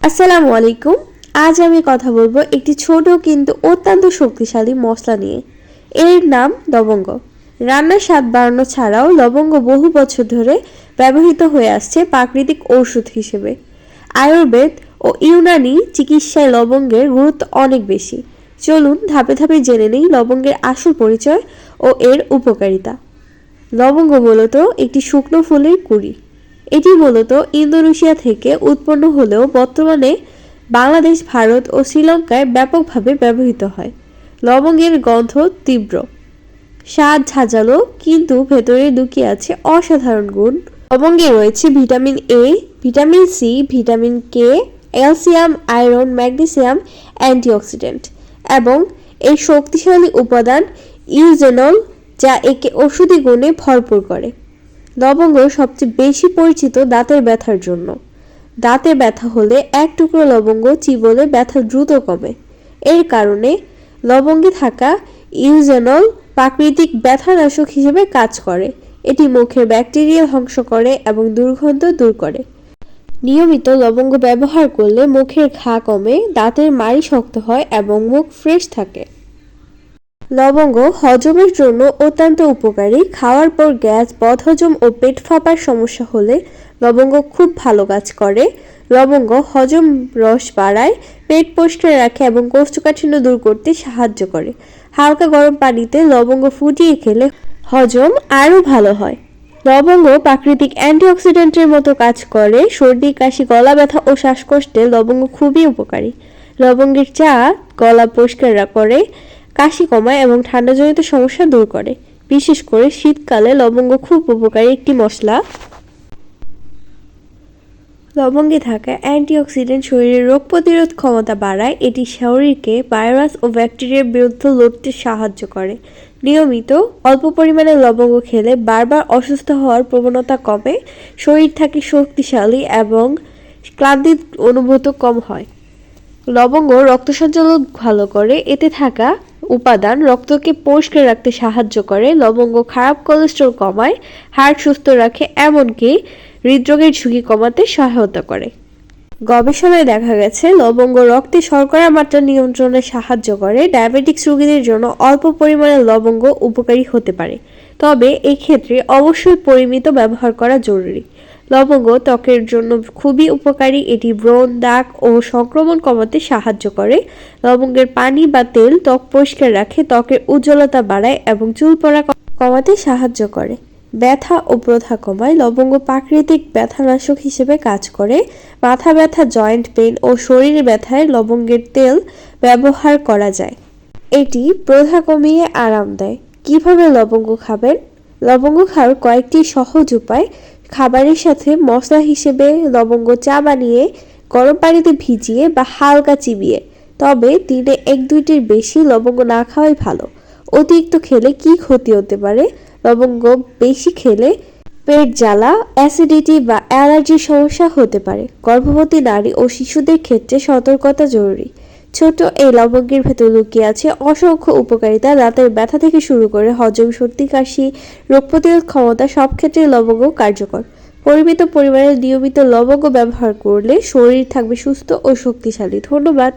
আসসালামু আলাইকুম। আজ আমি কথা বলবো একটি ছোট কিন্তু অত্যন্ত শক্তিশালী মশলা নিয়ে। এর নাম লবঙ্গ। রান্নার স্বাদ বাড়ানো ছাড়াও লবঙ্গ বহু বছর ধরে ব্যবহৃত হয়ে আসছে প্রাকৃতিক ঔষধ হিসেবে। আয়ুর্বেদ ও ইউনানি চিকিৎসায় লবঙ্গের গুরুত্ব অনেক বেশি। চলুন ধাপে ধাপে জেনে নিই লবঙ্গের আসল পরিচয় ও এর উপকারিতা। লবঙ্গ মূলত একটি শুকনো ফুলের কুঁড়ি। এটি মূলত ইন্দোনেশিয়া থেকে উৎপন্ন হলেও বর্তমানে বাংলাদেশ, ভারত ও শ্রীলঙ্কায় ব্যাপকভাবে ব্যবহৃত হয়। লবঙ্গের গন্ধ তীব্র, স্বাদ ঝাঁঝালো, কিন্তু ভেতরে লুকিয়ে আছে অসাধারণ গুণ। লবঙ্গে রয়েছে vitamin A, vitamin C, vitamin K, calcium, iron, magnesium, antioxidant এবং এর শক্তিশালী উপাদান ইউজেনল, যা একে ওষুধি গুণে ভরপুর করে। লবঙ্গ সবচেয়ে বেশি পরিচিত দাঁতের ব্যথার জন্য। দাঁতে ব্যথা হলে এক টুকরো লবঙ্গ চিবোলে ব্যথা দ্রুত কমে। এর কারণে লবঙ্গে থাকা ইউজেনল প্রাকৃতিক ব্যথানাশক হিসেবে কাজ করে। এটি মুখের ব্যাকটেরিয়া ধ্বংস করে এবং দুর্গন্ধ দূর করে। নিয়মিত লবঙ্গ ব্যবহার করলে মুখের ঘা কমে, দাঁতের মাড়ি শক্ত হয় এবং মুখ ফ্রেশ থাকে। লবঙ্গ হজমের জন্য অত্যন্ত উপকারী। খাওয়ার পর গ্যাস, বদহজম ও পেট ফাঁপার সমস্যা হলে লবঙ্গ খুব ভালো কাজ করে। লবঙ্গ হজম রস বাড়ায়, পেট পরিষ্কার রাখে এবং কোষ্ঠকাঠিন্য দূর করতে সাহায্য করে। হালকা গরম পানিতে লবঙ্গ ফুটিয়ে খেলে হজম আরও ভালো হয়। লবঙ্গ প্রাকৃতিক অ্যান্টিঅক্সিডেন্টের মতো কাজ করে। সর্দি, কাশি, গলা ব্যথা ও শ্বাসকষ্টে লবঙ্গ খুবই উপকারী। লবঙ্গের চা গলা পরিষ্কার করে, কাশি কমায় এবং ঠান্ডাজনিত সমস্যা দূর করে। বিশেষ করে শীতকালে লবঙ্গ খুব উপকারী একটি মশলা। লবঙ্গে থাকা অ্যান্টিঅক্সিডেন্ট শরীরের রোগ প্রতিরোধ ক্ষমতা বাড়ায়। এটি শরীরকে ভাইরাস ও ব্যাকটেরিয়ার বিরুদ্ধে লড়তে সাহায্য করে। নিয়মিত অল্প পরিমাণে লবঙ্গ খেলে বারবার অসুস্থ হওয়ার প্রবণতা কমে, শরীর থাকে শক্তিশালী এবং ক্লান্তি অনুভূত কম হয়। লবঙ্গ রক্ত সঞ্চালন ভালো করে। এতে থাকা উপাদান রক্তকে পরিষ্কার রাখতে সাহায্য করে। লবঙ্গ খারাপ কোলেস্টেরল কমায়, হার্ট সুস্থ রাখে, এমনকি হৃদরোগের ঝুঁকি কমাতে সহায়তা করে। গবেষণায় দেখা গেছে লবঙ্গ রক্তে শর্করার মাত্রা নিয়ন্ত্রণে সাহায্য করে। ডায়াবেটিক্স রোগীদের জন্য অল্প পরিমাণে লবঙ্গ উপকারী হতে পারে, তবে এই ক্ষেত্রে অবশ্যই পরিমিত ব্যবহার করা জরুরি। লবঙ্গ ত্বকের জন্য খুবই উপকারী। এটি ব্রণ, দাগ ও সংক্রমণ কমাতে সাহায্য করে। লবঙ্গের পানি বা তেল ত্বক পরিষ্কার রাখে, ত্বকের উজ্জ্বলতা বাড়ায় এবং চুল পড়া কমাতে সাহায্য করে। ব্যথা ও প্রদাহ কমায়। লবঙ্গ প্রাকৃতিক ব্যথানাশক হিসেবে কাজ করে। মাথা ব্যথা, জয়েন্ট পেইন ও শরীর ব্যথায় লবঙ্গের তেল ব্যবহার করা যায়। এটি প্রদাহ কমিয়ে আরাম দেয়। কিভাবে লবঙ্গ খাবেন? লবঙ্গ খাওয়ার কয়েকটি সহজ উপায়। খাবারের সাথে মশলা হিসেবে লবঙ্গ চা বানিয়ে গরম পানিতে ভিজিয়ে বা হালকা চিবিয়ে, তবে দিনে 1-2টির বেশি লবঙ্গ না খাওয়াই ভালো। অতিরিক্ত খেলে কি ক্ষতি হতে পারে? লবঙ্গ বেশি খেলে পেট জ্বালা, অ্যাসিডিটি বা অ্যালার্জির সমস্যা হতে পারে। গর্ভবতী নারী ও শিশুদের ক্ষেত্রে সতর্কতা জরুরি। ছোট এই লবঙ্গের ভেতর লুকিয়ে আছে অসংখ্য উপকারিতা। দাঁতের ব্যথা থেকে শুরু করে হজম, সর্দি, কাশি, রোগ প্রতিরোধ ক্ষমতা সব ক্ষেত্রে লবঙ্গ কার্যকর। পরিমিত পরিমাণে নিয়মিত লবঙ্গ ব্যবহার করলে শরীর থাকবে সুস্থ ও শক্তিশালী। ধন্যবাদ।